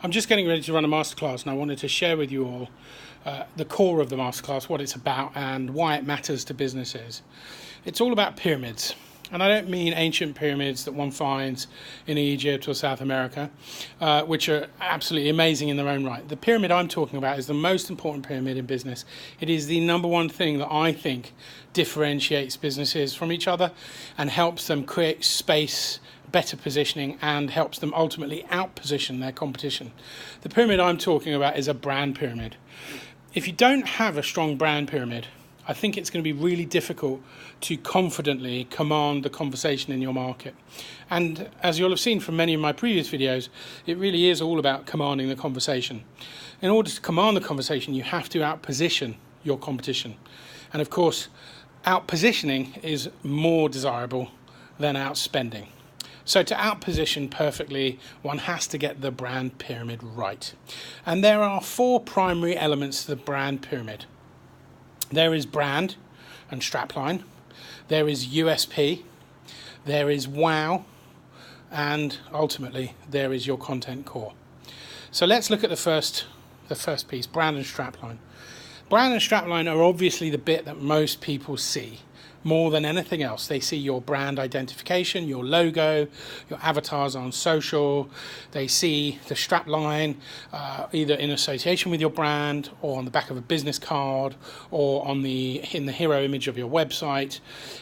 I'm just getting ready to run a masterclass, and I wanted to share with you all the core of the masterclass, what it's about and why it matters to businesses. It's all about pyramids. And I don't mean ancient pyramids that one finds in Egypt or South America, which are absolutely amazing in their own right. The pyramid I'm talking about is the most important pyramid in business. It is the number one thing that I think differentiates businesses from each other and helps them create space, better positioning, and helps them ultimately outposition their competition. The pyramid I'm talking about is a brand pyramid. If you don't have a strong brand pyramid, I think it's going to be really difficult to confidently command the conversation in your market. And as you'll have seen from many of my previous videos, it really is all about commanding the conversation. In order to command the conversation, you have to outposition your competition. And of course, outpositioning is more desirable than outspending. So to outposition perfectly, one has to get the brand pyramid right. And there are four primary elements to the brand pyramid. There is brand and strapline, there is USP, there is wow, and ultimately there is your content core. So let's look at the first piece, brand and strapline. Brand and strapline are obviously the bit that most people see. More than anything else, they see your brand identification, your logo, your avatars on social. They see the strapline either in association with your brand or on the back of a business card or in the hero image of your website.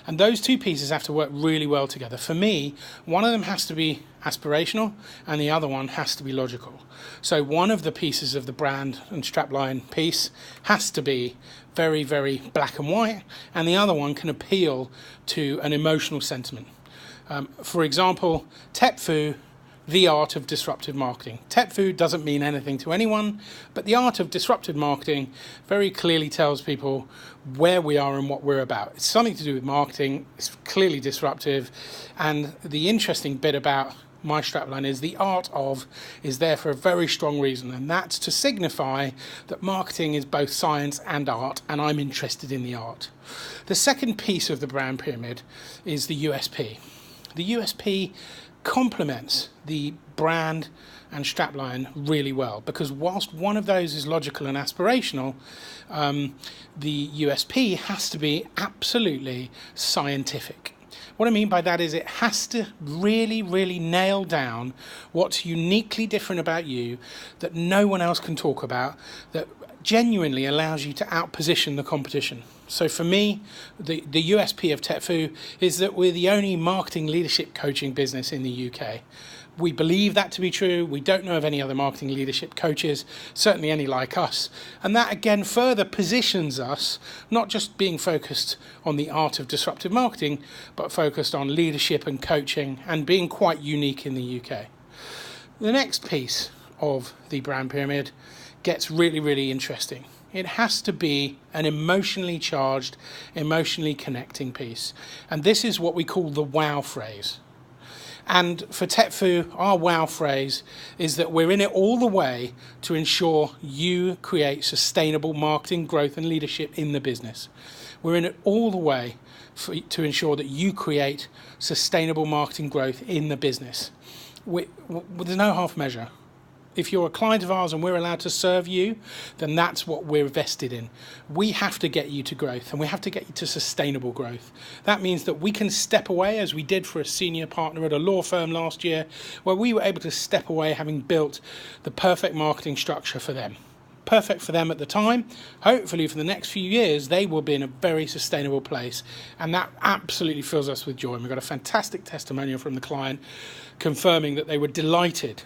And those two pieces have to work really well together. For me, one of them has to be aspirational and the other one has to be logical. So one of the pieces of the brand and strapline piece has to be very, very black and white, and the other one can appeal to an emotional sentiment. For example, TEPFU, the art of disruptive marketing. TEPFU doesn't mean anything to anyone, but the art of disruptive marketing very clearly tells people where we are and what we're about. It's something to do with marketing, it's clearly disruptive, and the interesting bit about my strapline is the art of is there for a very strong reason, and that's to signify that marketing is both science and art, and I'm interested in the art. The second piece of the brand pyramid is the USP. The USP complements the brand and strapline really well, because whilst one of those is logical and aspirational, the USP has to be absolutely scientific. What I mean by that is it has to really, really nail down what's uniquely different about you that no one else can talk about, that genuinely allows you to outposition the competition. So for me, the USP of TEPFU is that we're the only marketing leadership coaching business in the UK. We believe that to be true. We don't know of any other marketing leadership coaches, certainly any like us. And that again further positions us, not just being focused on the art of disruptive marketing, but focused on leadership and coaching and being quite unique in the UK. The next piece of the brand pyramid gets really, really interesting. It has to be an emotionally charged, emotionally connecting piece. And this is what we call the wow phrase. And for TEPFU, our wow phrase is that we're in it all the way to ensure you create sustainable marketing growth and leadership in the business. We're in it all the way to ensure that you create sustainable marketing growth in the business. There's no half measure. If you're a client of ours and we're allowed to serve you, then that's what we're vested in. We have to get you to growth, and we have to get you to sustainable growth. That means that we can step away, as we did for a senior partner at a law firm last year, where we were able to step away having built the perfect marketing structure for them. Perfect for them at the time. Hopefully for the next few years, they will be in a very sustainable place. And that absolutely fills us with joy. And we've got a fantastic testimonial from the client confirming that they were delighted.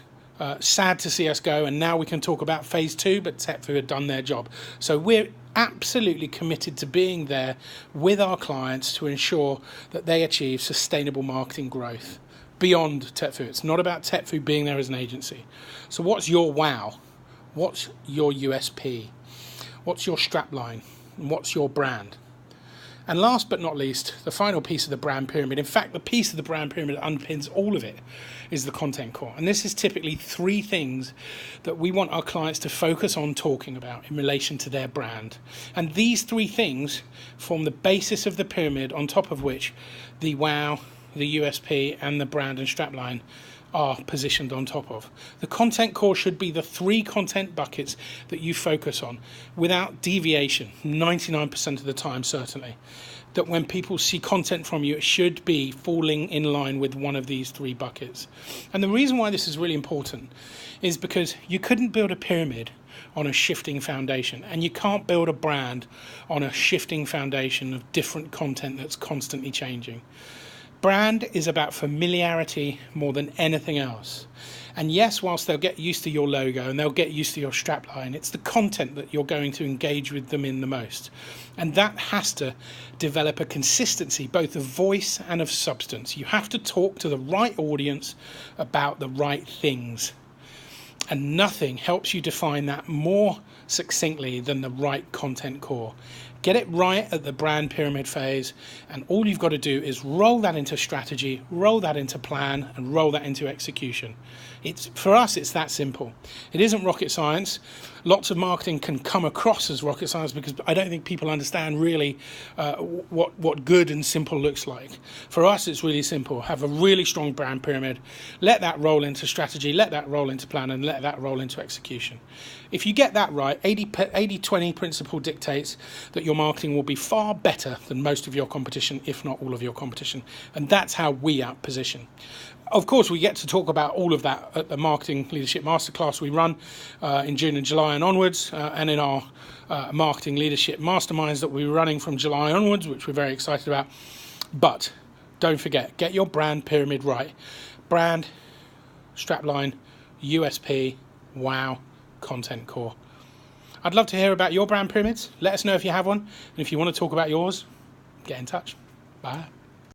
Sad to see us go, and now we can talk about phase 2, but TEPFU had done their job. So we're absolutely committed to being there with our clients to ensure that they achieve sustainable marketing growth beyond TEPFU. It's not about TEPFU being there as an agency. So what's your wow? What's your USP? What's your strapline? And what's your brand? And last but not least, the final piece of the brand pyramid, in fact, the piece of the brand pyramid that underpins all of it, is the content core. And this is typically 3 things that we want our clients to focus on talking about in relation to their brand. And these 3 things form the basis of the pyramid, on top of which the wow, the USP, and the brand and strapline are positioned on top of. The content core should be the 3 content buckets that you focus on without deviation, 99% of the time certainly. That when people see content from you, it should be falling in line with one of these 3 buckets. And the reason why this is really important is because you couldn't build a pyramid on a shifting foundation, and you can't build a brand on a shifting foundation of different content that's constantly changing. Brand is about familiarity more than anything else. And yes, whilst they'll get used to your logo and they'll get used to your strapline, it's the content that you're going to engage with them in the most. And that has to develop a consistency, both of voice and of substance. You have to talk to the right audience about the right things. And nothing helps you define that more succinctly than the right content core. Get it right at the brand pyramid phase, and all you've got to do is roll that into strategy, roll that into plan, and roll that into execution. For us, it's that simple. It isn't rocket science. Lots of marketing can come across as rocket science because I don't think people understand really what good and simple looks like. For us, it's really simple. Have a really strong brand pyramid. Let that roll into strategy, let that roll into plan, and let that roll into execution. If you get that right, 80-20 principle dictates that your marketing will be far better than most of your competition, if not all of your competition. And that's how we out-position. Of course, we get to talk about all of that at the Marketing Leadership Masterclass we run in June and July and onwards, and in our Marketing Leadership Masterminds that we're running from July onwards, which we're very excited about. But don't forget, get your brand pyramid right. Brand, strapline, USP, wow, content core. I'd love to hear about your brand pyramids. Let us know if you have one. And if you want to talk about yours, get in touch. Bye.